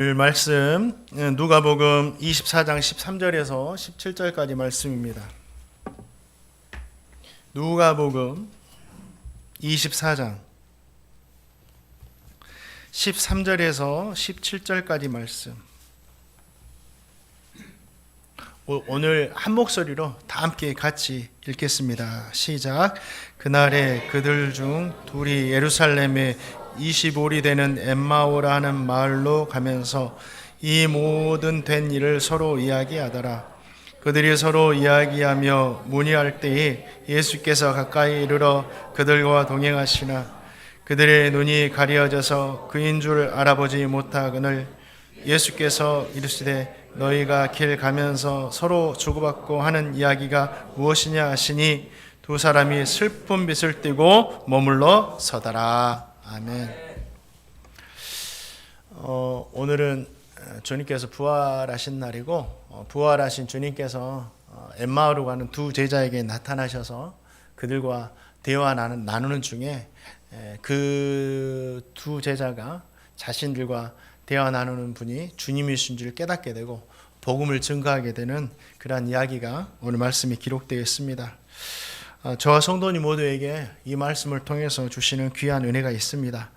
말씀 누가복음 24장 13절에서 17절까지 말씀입니다. 누가복음 24장 13절에서 17절까지 말씀. 오늘 한 목소리로 다 함께 같이 읽겠습니다. 시작. 그날에 그들 중 둘이 예루살렘에 25리 되는 엠마오라 하는 마을로 가면서 이 모든 된 일을 서로 이야기하더라. 그들이 서로 이야기하며 문의할 때에 예수께서 가까이 이르러 그들과 동행하시나 그들의 눈이 가려져서 그인 줄 알아보지 못하거늘 예수께서 이르시되 너희가 길 가면서 서로 주고받고 하는 이야기가 무엇이냐 하시니 두 사람이 슬픈 빛을 띠고 머물러 서더라. 아멘. 오늘은 주님께서 부활하신 날이고 부활하신 주님께서 엠마오로 가는 두 제자에게 나타나셔서 그들과 대화 나누는 중에 그 두 제자가 자신들과 대화 나누는 분이 주님이신 줄 깨닫게 되고 복음을 증거하게 되는 그러한 이야기가 오늘 말씀에 기록되어 있습니다. 저와 성도님 모두에게 이 말씀을 통해서 주시는 귀한 은혜가 있습니다.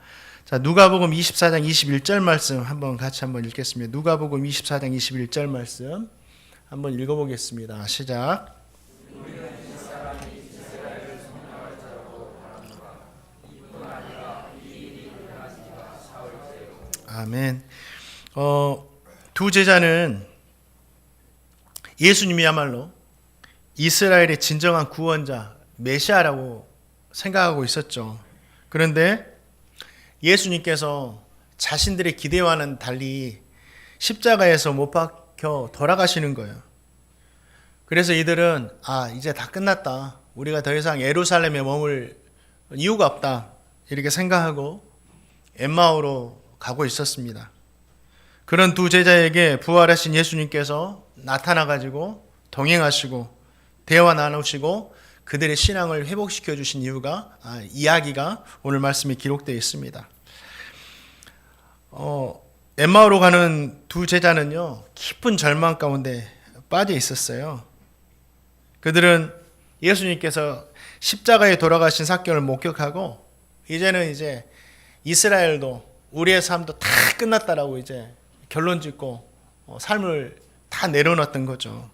자, 누가복음 24장 21절 말씀 같이 읽겠습니다. 누가복음 24장 21절 말씀 한번 읽어보겠습니다. 시작. 아멘. 두 제자는 예수님이야말로 이스라엘의 진정한 구원자, 메시아라고 생각하고 있었죠. 그런데 예수님께서 자신들의 기대와는 달리 십자가에서 못 박혀 돌아가시는 거예요. 그래서 이들은 이제 다 끝났다. 우리가 더 이상 예루살렘에 머물 이유가 없다. 이렇게 생각하고 엠마오로 가고 있었습니다. 그런 두 제자에게 부활하신 예수님께서 나타나가지고 동행하시고 대화 나누시고 그들의 신앙을 회복시켜 주신 이야기가 오늘 말씀에 기록되어 있습니다. 엠마오로 가는 두 제자는요, 깊은 절망 가운데 빠져 있었어요. 그들은 예수님께서 십자가에 돌아가신 사건을 목격하고 이제는 이스라엘도 우리의 삶도 다 끝났다라고 이제 결론 짓고 삶을 다 내려놨던 거죠.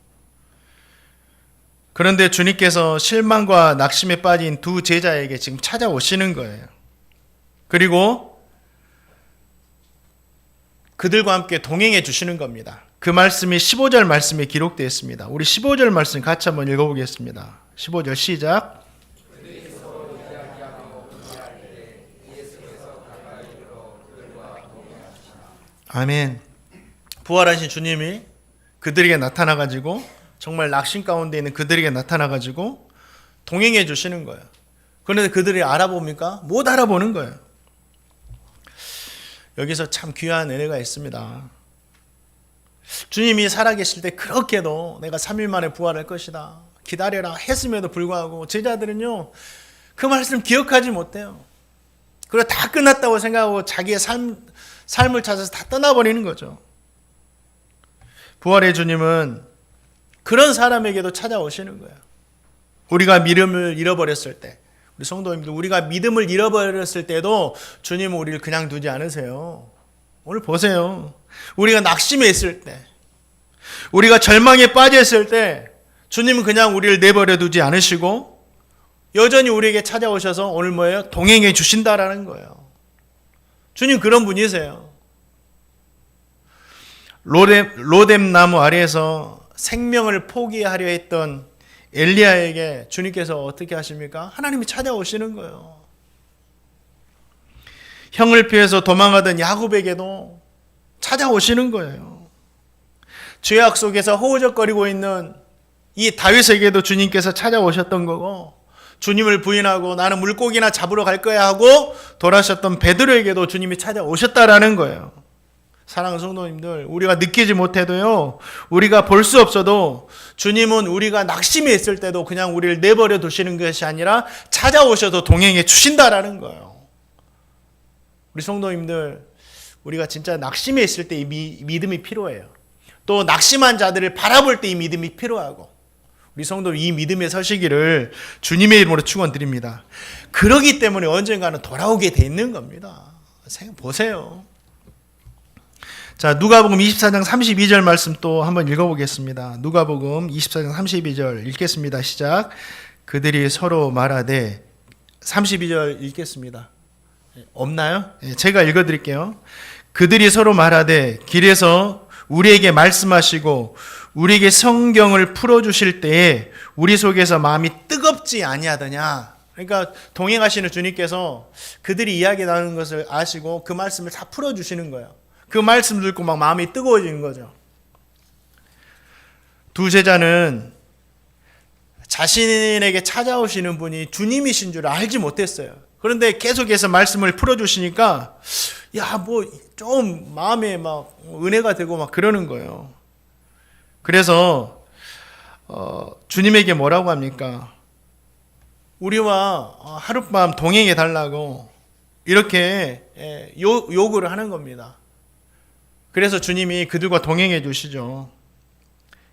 그런데 주님께서 실망과 낙심에 빠진 두 제자에게 지금 찾아오시는 거예요. 그리고 그들과 함께 동행해 주시는 겁니다. 그 말씀이 15절 말씀에 기록되어 있습니다. 우리 15절 말씀 같이 한번 읽어보겠습니다. 15절 시작. 아멘. 부활하신 주님이 그들에게 나타나가지고 정말 낙심 가운데 있는 그들에게 나타나가지고 동행해 주시는 거예요. 그런데 그들이 알아봅니까? 못 알아보는 거예요. 여기서 참 귀한 은혜가 있습니다. 주님이 살아계실 때 그렇게도 내가 3일 만에 부활할 것이다 기다려라 했음에도 불구하고 제자들은요 그 말씀 기억하지 못해요. 그리고 다 끝났다고 생각하고 자기의 삶을 찾아서 다 떠나버리는 거죠. 부활의 주님은 그런 사람에게도 찾아오시는 거예요. 우리가 믿음을 잃어버렸을 때, 우리 성도님들, 우리가 믿음을 잃어버렸을 때도 주님은 우리를 그냥 두지 않으세요. 오늘 보세요. 우리가 낙심해 있을 때, 우리가 절망에 빠져 있을 때 주님은 그냥 우리를 내버려 두지 않으시고 여전히 우리에게 찾아오셔서 오늘 뭐예요? 동행해 주신다라는 거예요. 주님 그런 분이세요. 로뎀 나무 아래에서 생명을 포기하려 했던 엘리야에게 주님께서 어떻게 하십니까? 하나님이 찾아오시는 거예요. 형을 피해서 도망하던 야곱에게도 찾아오시는 거예요. 죄악 속에서 허우적거리고 있는 이 다윗에게도 주님께서 찾아오셨던 거고, 주님을 부인하고 나는 물고기나 잡으러 갈 거야 하고 돌아섰던 베드로에게도 주님이 찾아오셨다라는 거예요. 사랑하는 성도님들, 우리가 느끼지 못해도요, 우리가 볼 수 없어도 주님은 우리가 낙심해 있을 때도 그냥 우리를 내버려 두시는 것이 아니라 찾아오셔서 동행해 주신다라는 거예요. 우리 성도님들, 우리가 진짜 낙심해 있을 때 이 믿음이 필요해요. 또 낙심한 자들을 바라볼 때 이 믿음이 필요하고, 우리 성도 이 믿음에 서시기를 주님의 이름으로 축원드립니다. 그러기 때문에 언젠가는 돌아오게 돼 있는 겁니다. 보세요. 자, 누가복음 24장 32절 말씀 또 한번 읽어보겠습니다. 누가복음 24장 32절 읽겠습니다. 시작. 그들이 서로 말하되, 32절 읽겠습니다. 없나요? 제가 읽어드릴게요. 그들이 서로 말하되 길에서 우리에게 말씀하시고 우리에게 성경을 풀어주실 때에 우리 속에서 마음이 뜨겁지 아니하더냐. 그러니까 동행하시는 주님께서 그들이 이야기 나누는 것을 아시고 그 말씀을 다 풀어주시는 거예요. 그 말씀 듣고 막 마음이 뜨거워지는 거죠. 두 제자는 자신에게 찾아오시는 분이 주님이신 줄 알지 못했어요. 그런데 계속해서 말씀을 풀어주시니까 좀 마음에 막 은혜가 되고 막 그러는 거예요. 그래서 주님에게 뭐라고 합니까? 우리와 하룻밤 동행해 달라고 이렇게 요구를 하는 겁니다. 그래서 주님이 그들과 동행해 주시죠.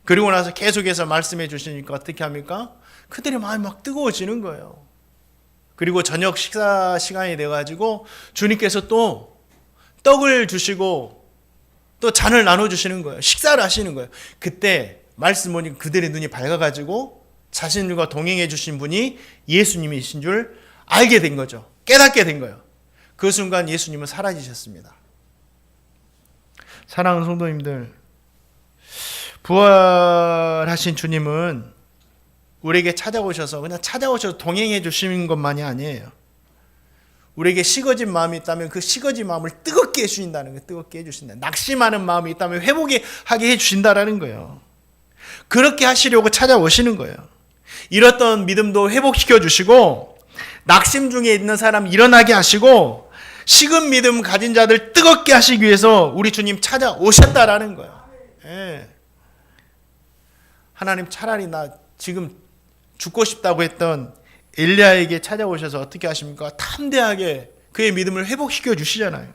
그리고 나서 계속해서 말씀해 주시니까 어떻게 합니까? 그들의 마음이 막 뜨거워지는 거예요. 그리고 저녁 식사 시간이 돼가지고 주님께서 또 떡을 주시고 또 잔을 나눠주시는 거예요. 식사를 하시는 거예요. 그때 말씀 보니 그들의 눈이 밝아가지고 자신들과 동행해 주신 분이 예수님이신 줄 알게 된 거죠. 깨닫게 된 거예요. 그 순간 예수님은 사라지셨습니다. 사랑하는 성도님들, 부활하신 주님은 우리에게 찾아오셔서 그냥 찾아오셔서 동행해 주시는 것만이 아니에요. 우리에게 식어진 마음이 있다면 그 식어진 마음을 뜨겁게 해주신다는 거예요. 뜨겁게 해주신다. 낙심하는 마음이 있다면 회복하게 해주신다라는 거예요. 그렇게 하시려고 찾아오시는 거예요. 잃었던 믿음도 회복시켜 주시고, 낙심 중에 있는 사람 일어나게 하시고, 식은 믿음 가진 자들 뜨겁게 하시기 위해서 우리 주님 찾아오셨다라는 거예요. 예. 하나님 차라리 나 지금 죽고 싶다고 했던 엘리야에게 찾아오셔서 어떻게 하십니까? 담대하게 그의 믿음을 회복시켜 주시잖아요.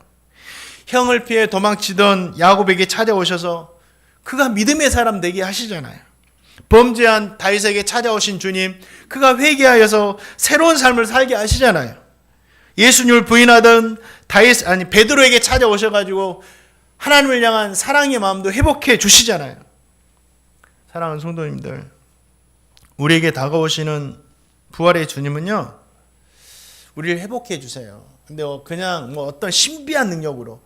형을 피해 도망치던 야곱에게 찾아오셔서 그가 믿음의 사람 되게 하시잖아요. 범죄한 다윗에게 찾아오신 주님, 그가 회개하여서 새로운 삶을 살게 하시잖아요. 예수님을 부인하던 베드로에게 찾아오셔가지고 하나님을 향한 사랑의 마음도 회복해 주시잖아요. 사랑하는 성도님들, 우리에게 다가오시는 부활의 주님은요, 우리를 회복해 주세요. 근데 그냥 어떤 신비한 능력으로,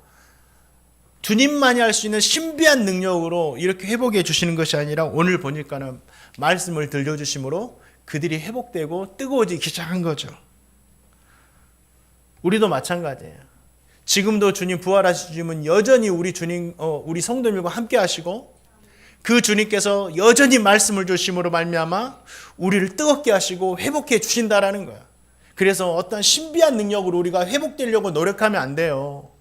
주님만이 할 수 있는 신비한 능력으로 이렇게 회복해 주시는 것이 아니라 오늘 보니까는 말씀을 들려주심으로 그들이 회복되고 뜨거워지기 시작한 거죠. 우리도 마찬가지예요. 지금도 주님 부활하신 주님은 여전히 우리 성도님과 함께 하시고, 그 주님께서 여전히 말씀을 주심으로 말미암아 우리를 뜨겁게 하시고 회복해 주신다라는 거야. 그래서 어떤 신비한 능력으로 우리가 회복되려고 노력하면 안 돼요.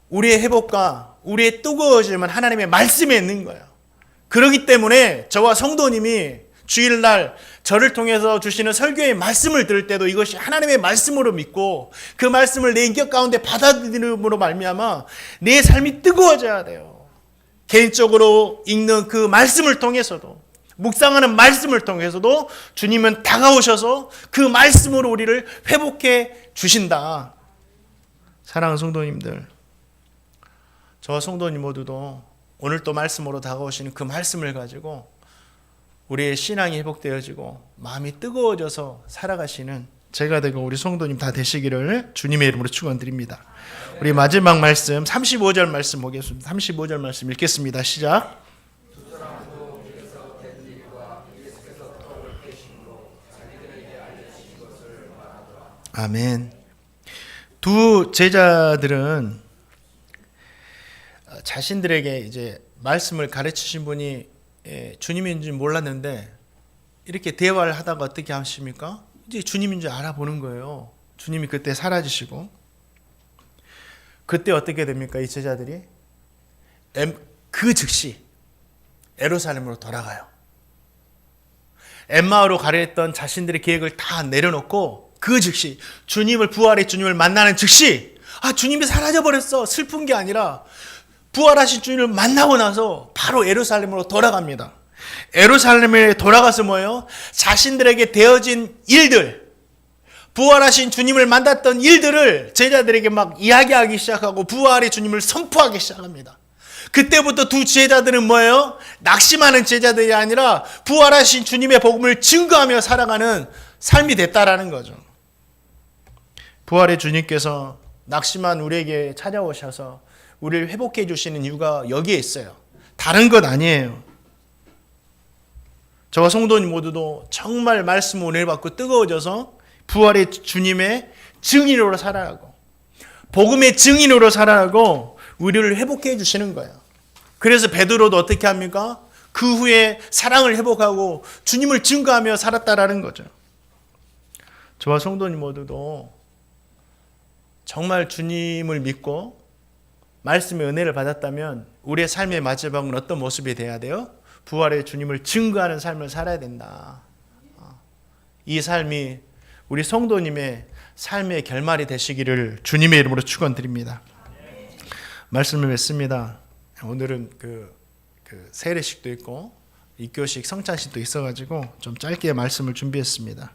우리의 회복과 우리의 뜨거워짐은 하나님의 말씀에 있는 거예요. 그렇기 때문에 저와 성도님이 주일날 저를 통해서 주시는 설교의 말씀을 들을 때도 이것이 하나님의 말씀으로 믿고 그 말씀을 내 인격 가운데 받아들임으로 말미암아 내 삶이 뜨거워져야 돼요. 개인적으로 읽는 그 말씀을 통해서도, 묵상하는 말씀을 통해서도 주님은 다가오셔서 그 말씀으로 우리를 회복해 주신다. 사랑하는 성도님들, 저와 성도님 모두도 오늘 또 말씀으로 다가오시는 그 말씀을 가지고 우리의 신앙이 회복되어지고 마음이 뜨거워져서 살아가시는 제가 되고 우리 성도님 다 되시기를 주님의 이름으로 축원드립니다. 우리 마지막 말씀 35절 말씀 보겠습니다. 35절 말씀 읽겠습니다. 시작. 아멘. 두 제자들은 자신들에게 이제 말씀을 가르치신 분이 주님인지 몰랐는데 이렇게 대화를 하다가 어떻게 하십니까? 이제 주님인 줄 알아보는 거예요. 주님이 그때 사라지시고, 그때 어떻게 됩니까? 이 제자들이 그 즉시 예루살렘으로 돌아가요. 엠마오로 가려 했던 자신들의 계획을 다 내려놓고 그 즉시 부활의 주님을 만나는 즉시 주님이 사라져버렸어. 슬픈 게 아니라 부활하신 주님을 만나고 나서 바로 예루살렘으로 돌아갑니다. 예루살렘에 돌아가서 뭐예요? 자신들에게 되어진 일들, 부활하신 주님을 만났던 일들을 제자들에게 막 이야기하기 시작하고 부활의 주님을 선포하기 시작합니다. 그때부터 두 제자들은 뭐예요? 낙심하는 제자들이 아니라 부활하신 주님의 복음을 증거하며 살아가는 삶이 됐다라는 거죠. 부활의 주님께서 낙심한 우리에게 찾아오셔서 우리를 회복해 주시는 이유가 여기에 있어요. 다른 것 아니에요. 저와 성도님 모두도 정말 말씀 은혜를 받고 뜨거워져서 부활의 주님의 증인으로 살아가고 복음의 증인으로 살아가고 우리를 회복해 주시는 거예요. 그래서 베드로도 어떻게 합니까? 그 후에 사랑을 회복하고 주님을 증거하며 살았다라는 거죠. 저와 성도님 모두도 정말 주님을 믿고 말씀의 은혜를 받았다면 우리의 삶의 마지막은 어떤 모습이 돼야 돼요? 부활의 주님을 증거하는 삶을 살아야 된다. 이 삶이 우리 성도님의 삶의 결말이 되시기를 주님의 이름으로 축원드립니다. 말씀을 맺습니다. 오늘은 그 세례식도 있고 입교식, 성찬식도 있어가지고 좀 짧게 말씀을 준비했습니다.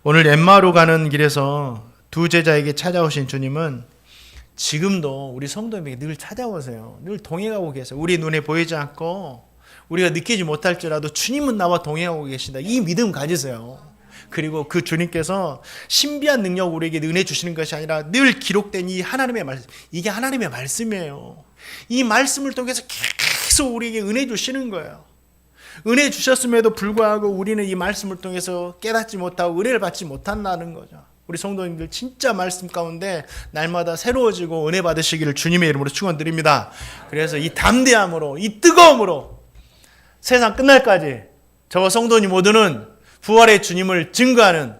오늘 엠마오로 가는 길에서 두 제자에게 찾아오신 주님은 지금도 우리 성도님에게 늘 찾아오세요. 늘 동행하고 계세요. 우리 눈에 보이지 않고 우리가 느끼지 못할지라도 주님은 나와 동행하고 계신다. 이 믿음 가지세요. 그리고 그 주님께서 신비한 능력 우리에게 은혜 주시는 것이 아니라 늘 기록된 이 하나님의 말씀, 이게 하나님의 말씀이에요. 이 말씀을 통해서 계속 우리에게 은혜 주시는 거예요. 은혜 주셨음에도 불구하고 우리는 이 말씀을 통해서 깨닫지 못하고 은혜를 받지 못한다는 거죠. 우리 성도님들 진짜 말씀 가운데 날마다 새로워지고 은혜 받으시기를 주님의 이름으로 축원드립니다. 그래서 이 담대함으로, 이 뜨거움으로 세상 끝날까지 저와 성도님 모두는 부활의 주님을 증거하는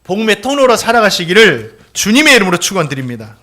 복음의 통로로 살아가시기를 주님의 이름으로 축원드립니다.